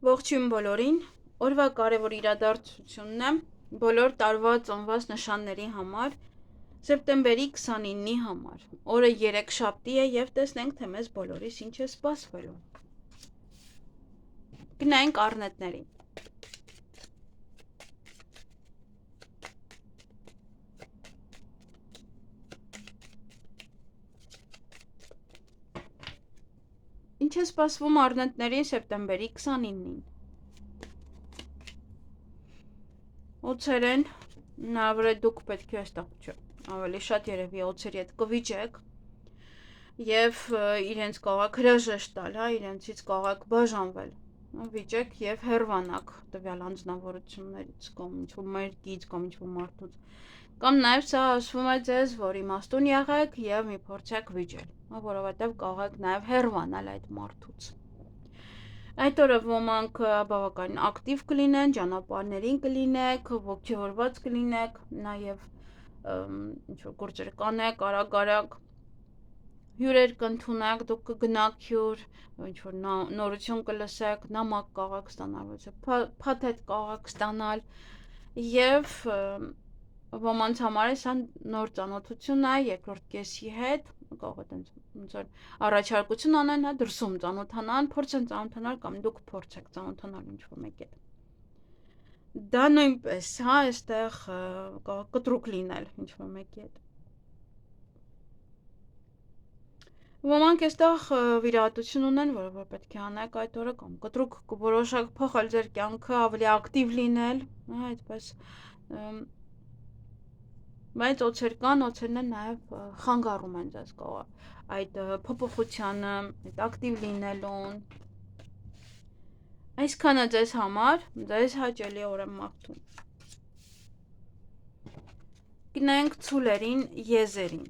Ողջույն բոլորին, օրվա կարևոր իրադարձությունն է բոլոր տարվա ծնված նշանների համար, սեպտեմբերի 29-ի համար, օրը երեքշաբթի է և տեսնենք, թե մեզ բոլորիս ինչ է սպասվելու։ Գնանք առնետներին։ Ինչ է սպասվում առնետներին սեպտեմբերի 29-ին։ Օձեր են, նավրե դուք պետք է ավելի շատ երևի օձերի հետ կվիճեք և իրենց կողակ հրաժեշտ տալ, իրենցից կողակ բաժանվել, վիճեք և հեռվանաք տվյալ անձնավորություններից կամ ինչ-որ մերկից կամ ինչ-որ մարդուց, կամ նաև սա ասվում է ձեզ, որ իմաստուն եղեք և մի փորձեք վիճել, որովհետև կարող եք նաև հեռվանալ այդ մարդուց։ Այդ օրը ոմանք բավականին ակտիվ կլինեն, ճանապարհներին կլինեք, ոգևորված կլինեք, նաև ինչ-որ գործեր կանեք, արագ հյուրեր կընդունեք, դուք կգնաք հյուր, ինչ-որ նորություն կլսեք, նամակ կարող եք ստանալ, փաթեթ կարող եք ստանալ և ոմանց համար է սա նոր ծանոթություն է երկրորդ կեսի հետ, կարող է ոնց որ առաջարկություն անեն, դրսում ծանոթանան, փորձեն ծանոթանալ կամ դուք փորձեք ծանոթանալ ինչ-որ մեկի հետ։ Դա նույնպես, այստեղ կարող է կտրուկ լինել ինչ-որ մեկի հետ։ Ոմանք այստեղ վիրահատություն ունեն, որ պետք է անեք այդ օրը կամ կտրուկ կորոշեք փոխել ձեր կյանքը, ավելի ակտիվ լինել, այդպես, բայց օձեր կան, օձերն են նաև խանգարում են ձեզ այդ փոփոխությանը, այդ ակտիվ լինելուն։ Այսքանը ձեզ համար, ձեզ հաճելի օր եմ մաղթում։ Գնանք ցուլերին, եզերին։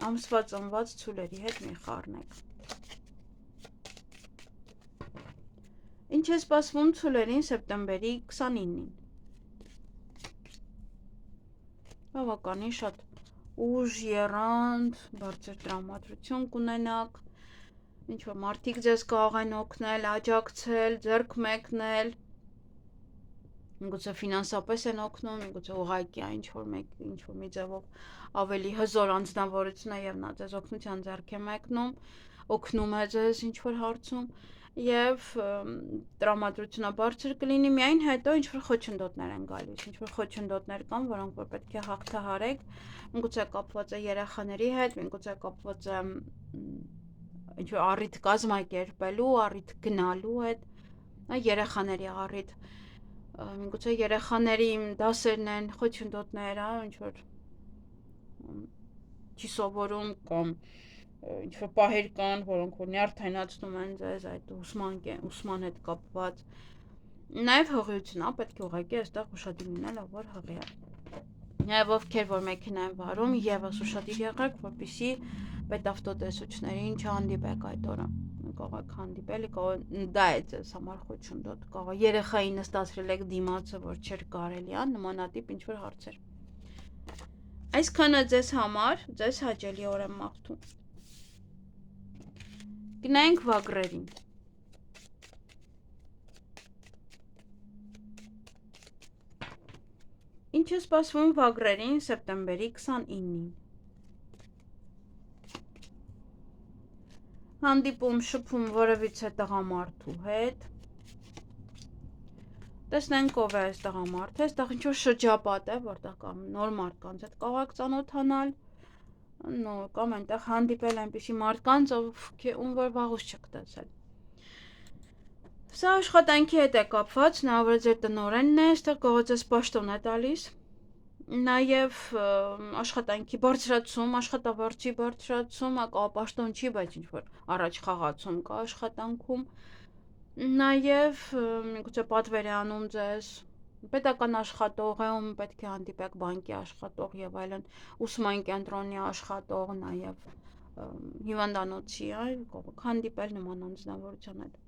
Ամսվա ծնված ցուլերի հետ մի խառնեք։ Ինչ է սպասվում ցուլերին սեպտեմբերի 29-ին։ Բավականին շատ ուժ, եռանդ, բարձր տրամադրություն կունենաք, ինչ-որ մարդիկ ձեզ կարող են օգնել, աջակցել, ձեռք մեկնել, միգուցե ֆինանսապես են օգնում, միգուցե ուղղակի է ինչ-որ մի ձևով ավելի հզոր անձնավորություն է և նա ձեզ օգնության ձեռք է մեկնում, օգնում է ձեզ ինչ-որ հարցում և տրամադրությունը բարձր կլինի, միայն հետո ինչ-որ խոչընդոտներ են գալիս, ինչ-որ խոչընդոտներ կան, որոնք որ պետք է հաղթահարեք, միգուցե կապված է երեխաների հետ, միգուցե կապված է ինչ-որ առիթ կազմակերպելու, առիթ գնալու հետ, երեխաների առիթ, միգուցե երեխաների դասերն են, խոչընդոտներ, ինչ-որ չի սովորում կամ ինչ-որ պահեր կան, որոնք որ նյարդայնացնում են ձեզ այդ ուսման հետ կապված, նաև հղիություն, պետք է ուղղակի այստեղ ուշադիր լինել, որ հղի է։ Նաև ովքեր որ մեքենա են վարում, ևս ուշադիր եղեք, որպեսզի պետավտոտեսուչներին չհանդիպեք այդ օրը, կարող եք հանդիպել, դա է ձեզ համար խոչընդոտ, կարող երեխայի նստացրել եք դիմացը, որ չէր կարելի, նմանատիպ ինչ-որ հարցեր։ Այսքանը ձեզ համար, ձեզ հաճելի օր եմ մաղթում։ Գնանք վագրերին։ Ինչ է սպասվում վագրերին սեպտեմբերի 29-ին։ Հանդիպում, շփում որևիցե տղամարդու հետ։ Տեսնենք ով է այս տղամարդը, այստեղ ինչ-որ շրջապատ է, որտեղ կամ նոր մարդկանց հետ կարող եք ծանոթանալ, կամ այնտեղ հանդիպել այնպիսի մարդկանց, ում որ վաղուց չեք տեսել։ Սա աշխատանքի հետ է կապված, նա ձեր տնօրենն է, այստեղ կարող է ձեզ պաշտոն է տալիս, նաև աշխատանքի բարձրացում, աշխատավարձի բարձրացում, կարող պաշտոն չի, բայց ինչ-որ առաջ խաղացում կա աշխատանքում, նաև միգուցե պատվեր է անում ձեզ, պետական աշխատող է, ում պետք է հանդիպեք, բանկի աշխատող և այլն, ուսման կենտրոնի աշխատող, նաև հիվանդանոցի, կարող եք հանդիպել նման անձնավորության հետ։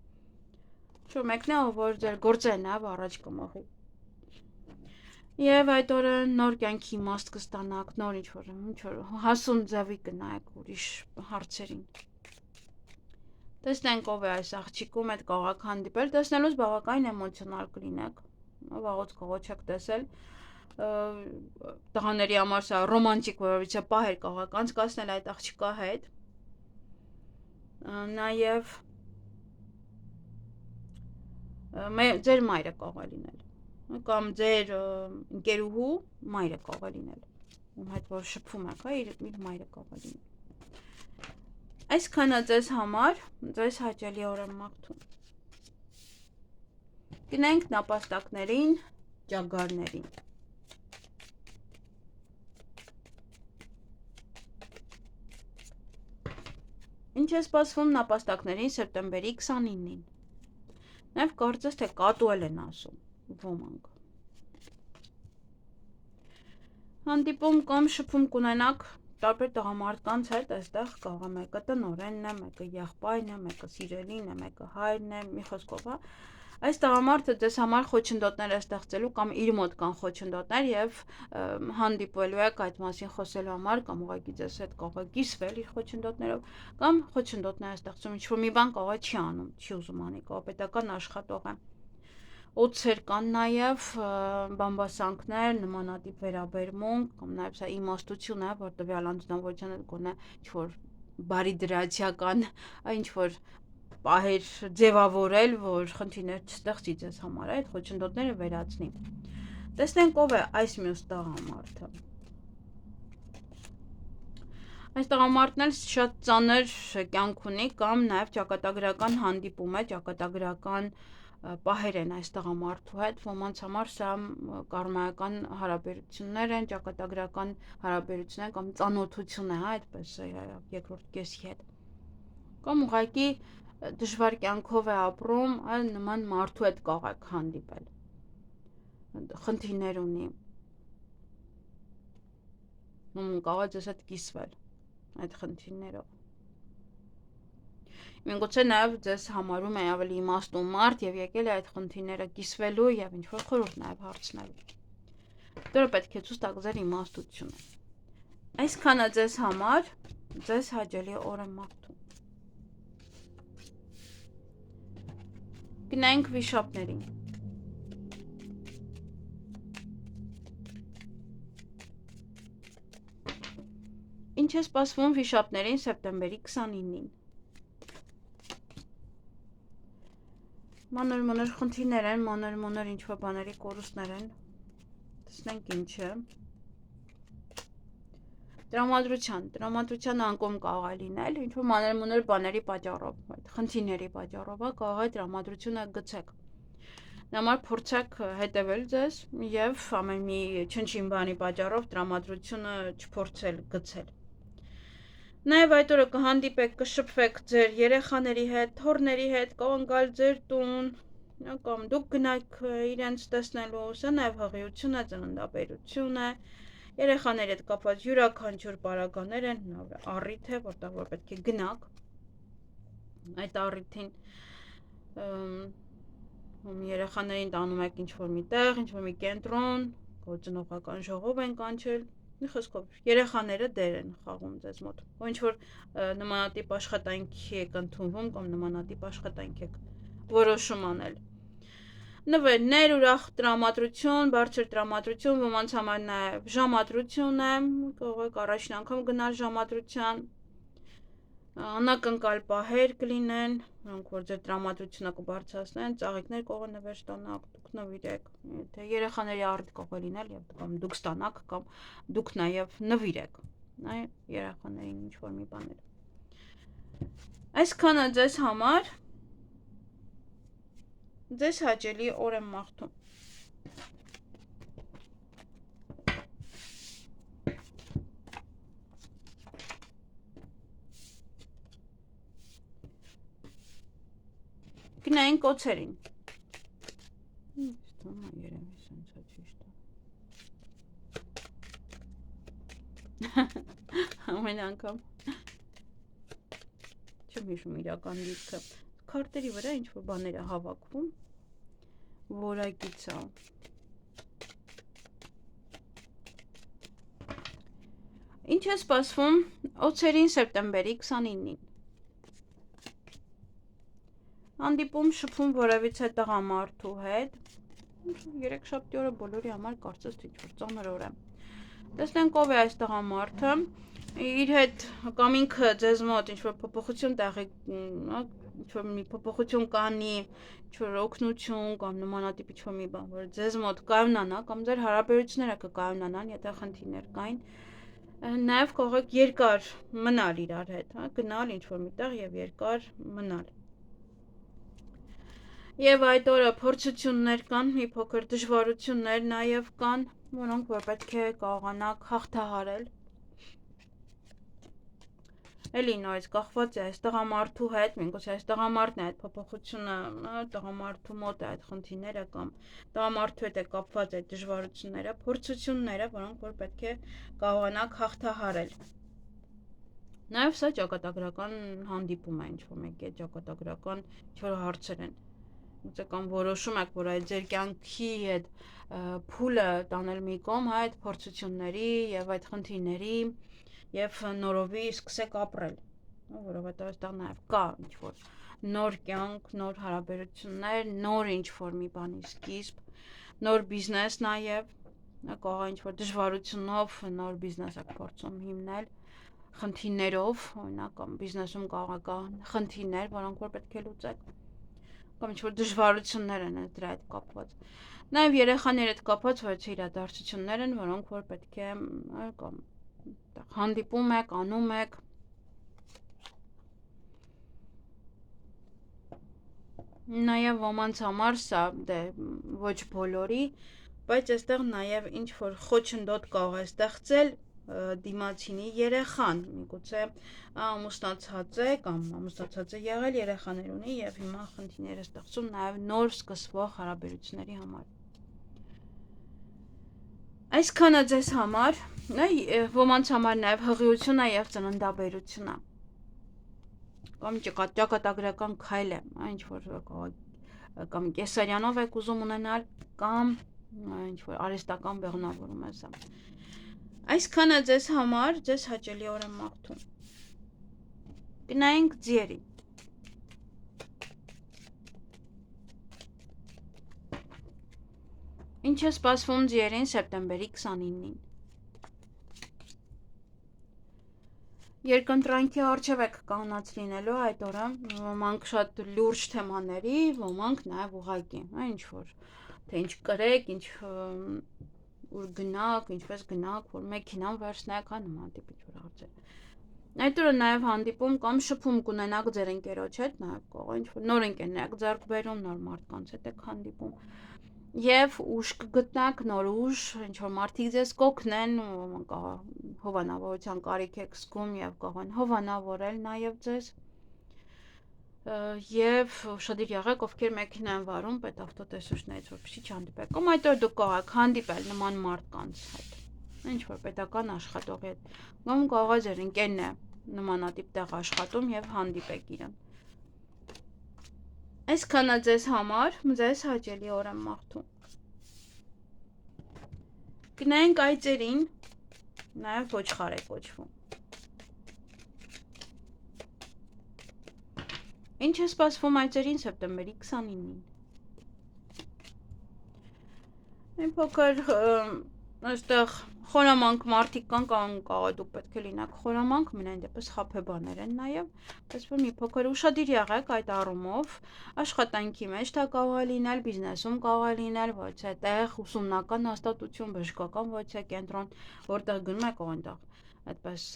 Ինչ-որ մեկն է, որ ձեր գործերն առաջ կմղի։ Եվ այդ օրը նոր կյանքի իմաստ կստանաք, նոր ինչ-որ հասուն ձևի կնայեք ուրիշ հարցերին։ Տեսնենք ով է այս աղջիկում այդ կարող եք հանդիպել, տեսնելուց բավականին էմոցիոնալ կլինեք, վաղուց կարող եք տեսել, տղաների համար սա ռոմանտիկ որովհետեւ պահեր կարող եք անցկացնել այդ աղջկա հետ, նաև ձեր մայրը կարող է լինել, կամ ձեր ընկերուհու մայրը կարող է լինել, ում հետ որ շփվում եք, իր մայրը կարող է լինել։ Այսքանը ձեզ համար, ձեզ հաճելի օր եմ մաղթում։ Գնենք նապաստակներին, ճագարներին։ Ինչ է սպասվում նապաստակներին սեպտեմբերի 29-ին։ Նաև կարծես թե կատուել են ասում ոմանք։ Հանդիպում կամ շփում կունենաք տարբեր տղամարդկանց հետ, այստեղ կարող է մեկը տնօրենն է, մեկը եղբայրն է, մեկը սիրելին է, մեկը հայրն է, մի խոսքով, այս տղամարդը ձեզ համար խոչընդոտներ է ստեղծելու կամ իր մոտ կան խոչընդոտներ եւ հանդիպելու եք այդ մասին խոսելու համար կամ ուղղակի ձեզ հետ կարող է կիսվել իր խոչընդոտներով կամ խոչընդոտներ է ստեղծում, ինչ որ մի բան կարող է չի անում, չի ուզում անի, կարող պետական աշխատող է։ Օծեր կան նաև բամբասանքներ, նմանատիպ վերաբերմունք, կամ նաև սա իմաստություն է, որ տվյալ անձնավորությունը գոնե ինչ-որ բարի դրացիական, ինչ-որ պահեր ձևավորել, որ խնդիրներ չստեղծի ձեզ համար, այդ խոչընդոտները վերացնի։ Տեսնենք ով է այս մյուս տղամարդը։ Այս տղամարդն էլ շատ ծանր կյանք ունի կամ նաև ճակատագրական հանդիպում է, ճակատագրական պահեր են այս տղամարդու հետ, ոմանց համար սա կարմայական հարաբերություններ են, ճակատագրական հարաբերություններ կամ ծանոթություն է, այդպես երկրորդ կեսի հետ։ Կամ ուղղակի դժվար կյանքով է ապրում, այլ նման մարդու հետ կարող եք հանդիպել։ Խնդիրներ ունի։ Կարող է ձեզ հետ կիսվել այդ խնդիրներով։ Միգուցե նաև ձեզ համարում է ավելի իմաստուն մարդ եւ եկել է այդ խնդիրները կիսվելու եւ ինչ-որ խորհուրդ նաև հարցնելու։ Դեռ պետք է ցույց տաք ձեր իմաստությունը։ Այսքանը ձեզ համար, ձեզ հաճելի օր եմ մաղթում։ Գնանք վիշապներին։ Ինչ է սպասվում վիշապներին սեպտեմբերի 29-ին։ Մանր-մանր խնդիրներ են, մանր-մանր ինչ-որ բաների կորուստներ են։ Տեսնենք ինչ է։ Տրամադրության անկում կարող է լինել, ինչ-որ մանր-մանր բաների պատճառով, խնդիրների պատճառով, կարող է տրամադրությունը գցեք։ Նամար փորձեք հետևել ձեզ եւ ամեն մի չնչին բանի պատճառով տրամադրությունը չփորձել գցել։ Նաև այդ օրը կհանդիպեք, կշփվեք ձեր երեխաների հետ, թոռների հետ, կարող գալ ձեր տուն, կամ դուք գնաք իրենց տեսնելու, սա նաև հղիություն է, ծննդաբերություն է, երեխաների հետ կապված յուրաքանչյուր պարագաներ են, առիթ է, որտեղ որ պետք է գնաք այդ առիթին, երեխաներին տանում եք ինչ-որ մի տեղ, ինչ-որ մի կենտրոն, ծնողական ժողով են կանչել, մի խոսքով երեխաները դեր են խաղում ձեզ մոտ, ու ինչ-որ նմանատիպ աշխատանքի եք ընդունվում կամ նմանատիպ աշխատանք եք որոշում անել։ Նվերներ, ուրախ տրամադրություն, բարձր տրամադրություն, ոմանց համար նաև ժամադրություն է, կարող եք առաջին անգամ գնալ ժամադրության, անակնկալ պահեր կլինեն, որոնք որ ձեր տրամադրությունը կբարձրացնեն, ծաղիկներ կարող է նվեր ստանաք, դուք նվիրեք, թե երեխաների առիթ կարող է լինել, կամ դուք ստանաք, կամ դուք նաև նվիրեք, երեխաներին ինչ-որ մի բաներ։ Այսքանը ձեզ համար, ձեզ հաճելի օր եմ մաղթում։ Գնայինք օձերին։ Ամեն անգամ չեմ հիշում իրական դիրքը, քարտերի վրա ինչ-որ բաներ է հավաքվում, որակից է։ Ինչ է սպասվում օձերին սեպտեմբերի 29-ին։ հանդիպում շփում որևիցե տղամարդու հետ, երեքշաբթի օրը բոլորի համար կարծես թե ինչ-որ ծանր օր է։ Տեսնենք ով է այս տղամարդը, իր հետ կամ ինքը ձեզ մոտ ինչ-որ փոփոխություն տեղի, ինչ-որ մի փոփոխություն կանի, ինչ-որ օգնություն կամ նմանատիպ ինչ-որ մի բան, որ ձեզ մոտ կայունանա կամ ձեր հարաբերությունները կկայունանան, եթե խնդիրներ կային, նաև կարող եք երկար մնալ իրար հետ, գնալ ինչ-որ միտեղ եւ երկար մնալ։ Եվ այդ օրը փորձություններ կան, մի փոքր դժվարություններ նաև կան, որոնք որ պետք է կարողանաք հաղթահարել։ Էլի նորից կախված է այս տղամարդու հետ, միգուցե այս տղամարդն է այդ փոփոխությունը, տղամարդու մոտ է այդ խնդիրները կամ տղամարդու հետ է կապված այդ դժվարությունները, փորձությունները, որոնք որ պետք է կարողանաք հաղթահարել։ Նաև սա ճակատագրական հանդիպում է, ինչ-որ մեկի հետ ճակատագրական ինչ-որ հարցեր են։ Ոնց կամ որոշում եք, որ այդ ձեր կյանքի հետ փուլը տանել մի կողմ, այդ փորձությունների եւ այդ խնդիրների եւ նորովի սկսեք ապրել, որովհետեւ այստեղ նաեւ կա ինչ-որ նոր կյանք, նոր հարաբերություններ, նոր ինչ-որ մի բանի սկիզբ, նոր բիզնես նաեւ, կարող է ինչ-որ դժվարությունով նոր բիզնես եք փորձում հիմնել, խնդիրներով, օրինակ կամ բիզնեսում կարող է կա խնդիրներ, որոնք որ պետք է լուծեք, կամ ինչ-որ դժվարություններ են դրա հետ կապված։ Նաև երեխաների հետ կապված որոշ իրադարձություններ են, որոնք որ պետք է կամ հանդիպում եք, անում եք։ Նաև ոմանց համար սա դե ոչ բոլորի, բայց այստեղ նաև ինչ-որ խոչընդոտ կարող է ստեղծել դիմացինի երեխան, միգուցե ամուսնացած է կամ ամուսնացած է եղել, երեխաներ ունի եւ հիմա խնդիրներ է ստեղծում նաեւ նոր սկսվող հարաբերությունների համար։ Այսքանը ձեզ համար, ոմանց համար նաեւ հղիություն է եւ ծննդաբերություն է։ Կամ ճակատագրական քայլ է, ինչ որ կամ կեսարյանով եք ուզում ունենալ, կամ ինչ որ արհեստական բեղմնավորում է սա։ Այսքանը ձեզ համար, ձեզ հաճելի օր եմ մաղթում։ Գնայինք ձիերին։ Ինչ է սպասվում ձիերին սեպտեմբերի 29-ին։ Երկընտրանքի առջև եք կանած լինելու այդ օրը, ոմանք շատ լուրջ թեմաների, ոմանք նաև ուղղակի, ինչ որ, թե ինչ կրեք, ինչ ուր գնաք, ինչպես գնաք, որ մեքենան վերցնեք, նմանատիպ ինչ-որ հարցեր։ Այդ օրը նաև հանդիպում կամ շփում կունենաք ձեր ընկերոջ հետ, նաև կարող ինչ-որ նոր ընկերներ եք ձեռք բերում, նոր մարդկանց հետ եք հանդիպում։ Եվ ուժ կգտնեք, նոր ուժ, ինչ-որ մարդիկ ձեզ կօգնեն, հովանավորության կարիք եք զգում եւ կարող են հովանավորել նաև ձեզ։ Եվ ուշադիր եղեք, ովքեր մեքենա են վարում, պետավտոտեսուչներից որպեսզի չհանդիպեք։ Կամ այդ օր դուք կարող եք հանդիպել նման մարդկանց հետ, ինչ որ պետական աշխատողի հետ, կամ կարող է ձեր ընկերն է նմանատիպ տեղ աշխատում եւ հանդիպեք իրեն։ Այսքանը ձեզ համար, ձեզ հաճելի օր եմ մաղթում։ Գնայինք այծերին, նաեւ ոչխար է կոչվում։ Ինչ է սպասվում այծերին սեպտեմբերի 29-ին։ Մի փոքր այստեղ խորամանկ մարդիկ կան, կարող է դուք պետք է լինեք խորամանկ, մենայն դեպս խաբեբաներ են նաև, բայց որ մի փոքր ուշադիր եղեք այդ առումով, աշխատանքի մեջ դա կարող է լինել, բիզնեսում կարող է լինել, ոչ է տեղ, ուսումնական հաստատություն, բժշկական ոչ է կենտրոն, որտեղ գնում եք այնտեղ, այդպես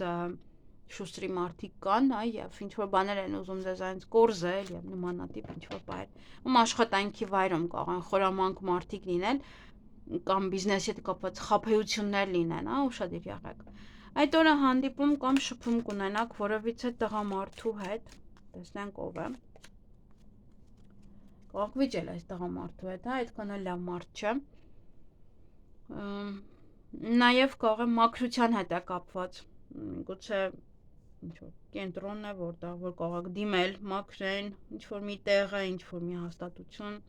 շուստրի մարդիկ կան, եւ ինչ որ բաներ են ուզում ձեզ այնց կորզել եւ նմանատիպ ինչ որ բայր, աշխատանքի վայրում կարող են խորամանկ մարդիկ լինել կամ բիզնեսի հետ կապված խաբեություններ լինեն, ուշադիր եղեք։ Այդ օրը հանդիպում կամ շփում կունենաք որևիցե տղամարդու հետ, տեսնենք ով է։ Կարող վիճել այս տղամարդու հետ, այդքան էլ լավ մարդ չէ։ Նաև կարող է մաքրության հետ է կապված, գուցե ինչ-որ կենտրոնն է, որտեղ որ կարող եք դիմել, մաքրեն, ինչ-որ մի տեղ է, ինչ-որ մի հաստատություն,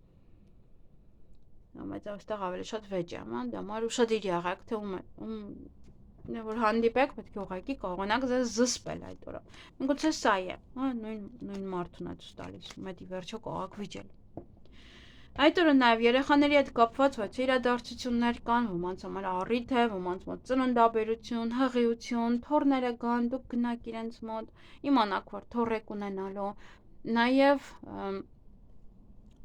բայց այստեղ ավելի շատ վեճ է, դամար ուշադիր եղեք, թե ում որ հանդիպեք, պետք է ուղղակի կարողանաք ձեզ զսպել այդ օրը։ Միգուցե սա է, հա, նույն մարդուն է ցույց տալիս, մետի վերջո կարողաք վիճել։ Այդ օրը նաև երեխաների հետ կապված ոչ իրադարձություններ կան, ոմանց համար առիթ է, ոմանց մոտ ծննդաբերություն, հղիություն, թոռները կան, դուք գնաք իրենց մոտ, իմանաք, որ թոռ եք ունենալու, նաև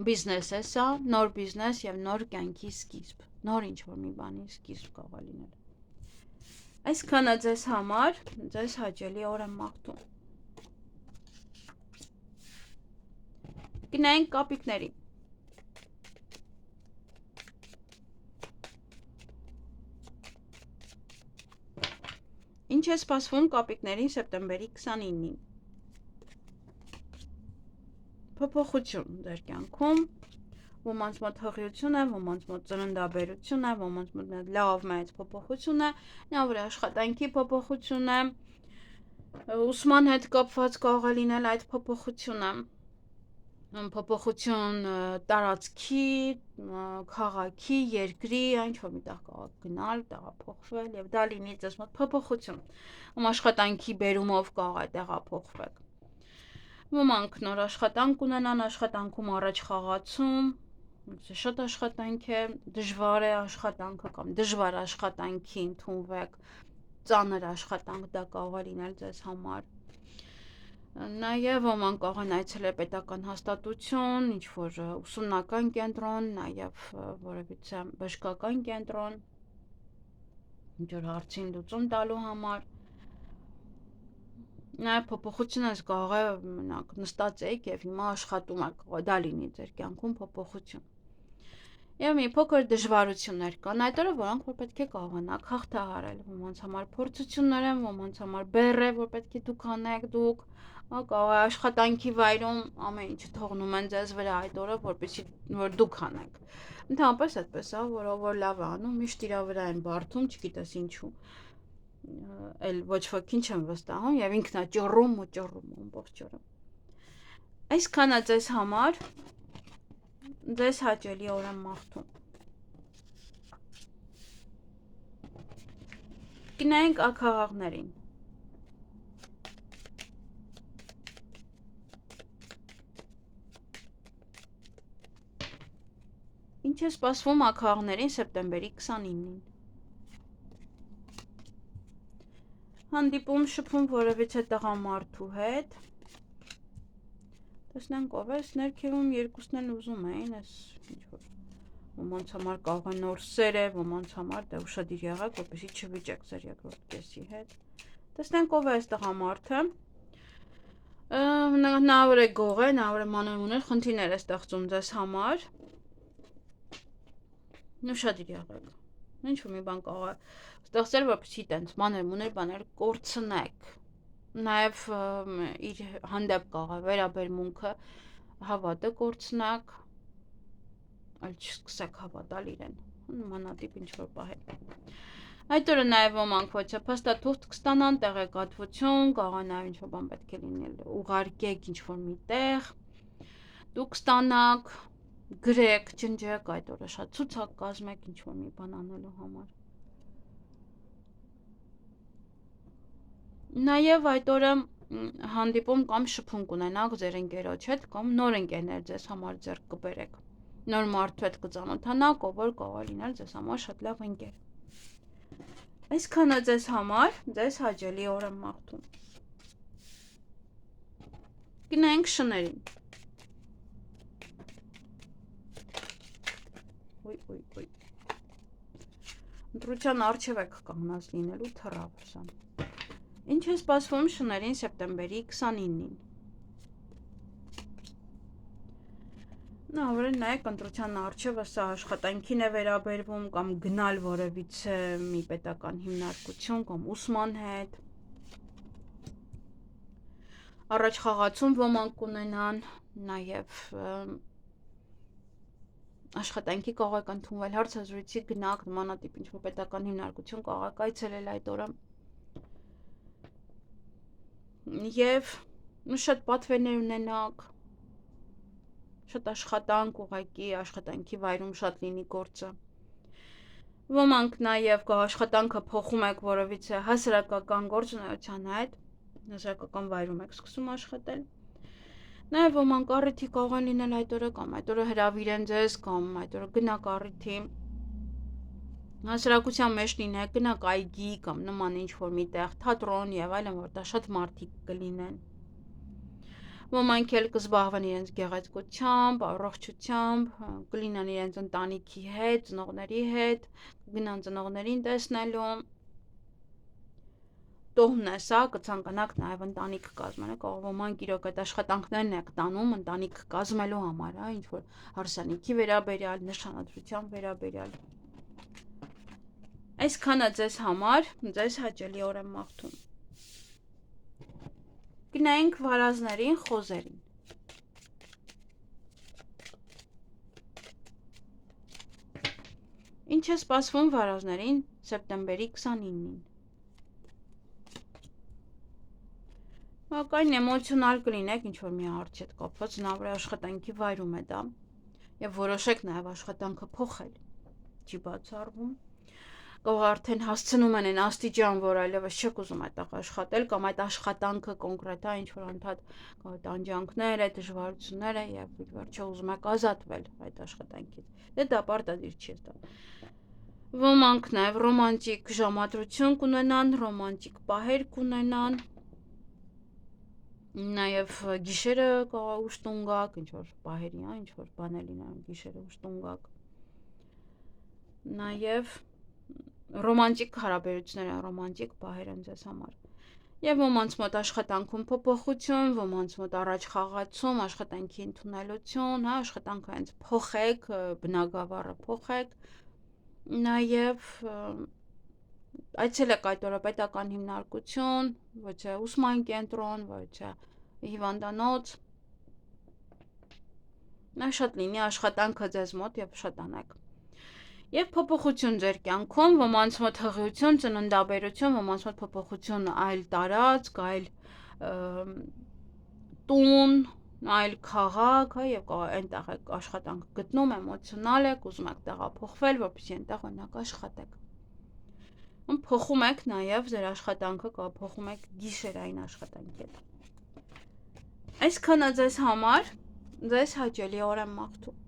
բիզնես է սա, նոր բիզնես եւ նոր կյանքի սկիզբ, նոր ինչ-որ մի բանի սկիզբ կարող է լինել։ Այսքանը ձեզ համար, ձեզ հաճելի օր եմ մաղթում։ Գնայինք կապիկներին։ Ինչ է սպասվում կապիկներին սեպտեմբերի 29-ին։ Փոփոխություն ձեր կյանքում, ոմանց մոտ հղիություն է, ոմանց մոտ ծննդաբերություն է, ոմանց մոտ լավ մեծ փոփոխություն է, նավր աշխատանքի փոփոխություն է, ուսման հետ կապված կարող է լինել այդ փոփոխությունը, փոփոխություն տարածքի, քաղաքի, երկրի, ինչ-որ միտեղ կարող գնալ, տեղափոխվել եւ դա լինի ձեզ մոտ փոփոխություն, աշխատանքի բերումով կարող է տեղափոխվեք։ Ոմանք նոր աշխատանք ունենան, աշխատանքում առաջ խաղացում, շատ աշխատանք է, դժվար է աշխատանքը կամ դժվար աշխատանքի ընդունվեք, ծանր աշխատանք դա կարող է լինել ձեզ համար։ Նաև ոմանք կարող են այցելել պետական հաստատություն, ինչ-որ ուսումնական կենտրոն, նաև որևիցե բժշկական կենտրոն, ինչ-որ հարցին լուծում տալու համար։ Նաև փոփոխությունս կարող է մենակ նստած եք եւ հիմա աշխատում եք, դա լինի ձեր կյանքում փոփոխություն։ Եվ մի փոքր դժվարություններ կան այդ օրը, որոնք որ պետք է կարողանաք հաղթահարել, ոմանց համար փորձություններ են, ոմանց համար բեռ է, որ պետք է դուք անեք, դուք կարող է աշխատանքի վայրում ամեն ինչը թողնում են ձեզ վրա այդ օրը, որպեսզի որ դուք անեք։ Ընդհանրապես այդպես է, որ լավ է անում, միշտ իր վրա են բարդում, չգիտես ինչու։ Էլ ոչ ոքին չեմ վստահում եւ ինքն է ճռում ամբողջ օրը։ Այսքանը ձեզ համար, ձեզ հաճելի օր եմ մաղթում։ Գնայինք աքաղաղներին։ Ինչ է սպասվում աքաղաղներին սեպտեմբերի 29-ին։ Հանդիպում շփում որևիցե տղամարդու հետ։ Տեսնենք ով է, ներքևում երկուսն էլ ուզում էին, այս ինչ-որ ոմանց համար կարող է նոր սեր է, ոմանց համար դե ուշադիր եղեք, որպեսզի չվիճեք ձեր երկրորդ կեսի հետ։ Տեսնենք ով է այս տղամարդը։ Նա որ է գող է, նա որ է մանր-մուներ խնդիրներ է ստեղծում ձեզ համար։ Ուշադիր եղեք։ Ինչ-որ մի բան կարող է ստեղծել, որպեսզի տենց մանր-մուներ բաներ կորցնեք։ Նաև իր հանդեպ կարող է վերաբերմունքը հավատը կորցնեք, այլ չսկսեք հավատալ իրեն, նմանատիպ ինչ-որ պահել։ Այդ օրը նաև ոմանք ոչ փաստաթուղթ կստանան, տեղեկատվություն, կարող է նաև ինչ-որ բան պետք է լինել, ուղարկեք ինչ-որ մի տեղ, դուք ստանաք, գրեք, ջնջեք այդ օրը շատ ցուցակ կազմեք ինչ-որ մի բան անելու համար։ Նաև այդ օրը հանդիպում կամ շփում կունենաք ձեր ընկերոջ հետ կամ նոր ընկերներ ձեզ համար ձեռք կբերեք։ Նոր մարդու հետ կծանոթանաք, ով որ կարող է լինել ձեզ համար շատ լավ ընկեր։ Այսքանը ձեզ համար, ձեզ հաճելի օր եմ մաղթում։ Գնայինք շներին։ Ոյ։ Ընտրության առջև եք կանգնած լինելու թռավ սա։ Ինչ է սպասվում շներին սեպտեմբերի 29-ին։ Նավրեն նայեք ընտրության առջևը սա աշխատանքին է վերաբերվում կամ գնալ որևիցե մի պետական հիմնարկություն կամ ուսման հետ։ Առաջ խաղացում ոմանք կունենան, նաև աշխատանքի կարող եք ընդունվել, հարցազրույցի գնաք, նմանատիպ ինչ-որ պետական հիմնարկություն կարող եք այցելել այդ օրը։ Եվ շատ պատվերներ ունենաք, շատ աշխատանք, ուղղակի աշխատանքի վայրում շատ լինի գործը։ Ոմանք նաև աշխատանքը փոխում եք որևիցե հասարակական գործունեության հետ, հասարակական վայրում եք սկսում աշխատել։ Նաև ոմանք առիթի կարող են լինել այդ օրը, կամ այդ օրը հրավիրեն ձեզ, կամ այդ օրը գնաք առիթի, հասարակության մեջ լինեք, գնաք այգի կամ նման ինչ-որ միտեղ, թատրոն եւ այլն, որտեղ շատ մարդիկ կլինեն։ Ոմանք էլ կզբաղվեն իրենց գեղեցկությամբ, առողջությամբ, կլինեն իրենց ընտանիքի հետ, ծնողների հետ, կգնան ծնողներին տեսնելու։ Տոհմն է սա, կցանկանաք նաև ընտանիք կազմել, կարող ոմանք իրոք այդ աշխատանքներն եք տանում ընտանիք կազմելու համար, ինչ-որ հարսանիքի վերաբերյալ, նշանադրության վերաբերյալ։ Այսքանը ձեզ համար, ձեզ հաճելի օր եմ մաղթում։ Գնայինք վարազներին, խոզերին։ Ինչ է սպասվում վարազներին սեպտեմբերի 29-ին։ Բակային էմոցիոնալ կլինեք ինչ-որ մի հարց հետ կապված, նավրի աշխատանքի վայրում է դա, և որոշեք նաև աշխատանքը փոխել, չի բացառվում, կարող արդեն հասցնում են այն աստիճան, որ այլևս չեք ուզում այդտեղ աշխատել, կամ այդ աշխատանքը կոնկրետ է, ինչ-որ անդադ տանջանքներ է, դժվարություններ է, և վերջը ուզում եք ազատվել այդ աշխատանքից, դե դա պարտադիր չի դա։ Ոմանք նաև ռոմանտիկ ժամադրություն կունենան, ռոմանտիկ պահեր կունենան, նաև գիշերը կարող ուշ տուն գաք, ինչ-որ պահերի, ինչ-որ բաներ լինեն, գիշերը ուշ տուն գաք։ Նաև ռոմանտիկ հարաբերություններ են, ռոմանտիկ պահեր են ձեզ համար։ Եվ ոմանց մոտ աշխատանքում փոփոխություն, ոմանց մոտ առաջ խաղացում, աշխատանքի ընդունելություն, աշխատանքը հենց փոխեք, բնագավառը փոխեք։ Նաև այցելեք այդ օրը պետական հիմնարկություն, ոչ է ուսման կենտրոն, ոչ է հիվանդանոց։ Նա շատ լինի աշխատանքը ձեզ մոտ եւ շատանեք։ Եվ փոփոխություն ձեր կյանքում, ոմանց մոտ հղիություն, ծննդաբերություն, ոմանց մոտ փոփոխություն այլ տարածք, այլ տուն, այլ քաղաք, եւ այնտեղ եք աշխատանք գտնում, էմոցիոնալ եք, ուզում եք տեղափոխվել, որպեսզի այնտեղ օրինակ աշխատեք։ Փոխում եք նաև ձեր աշխատանքը, փոխում եք գիշերային աշխատանքի հետ։ Այսքանը ձեզ համար, ձեզ հաճելի օր եմ մաղթում։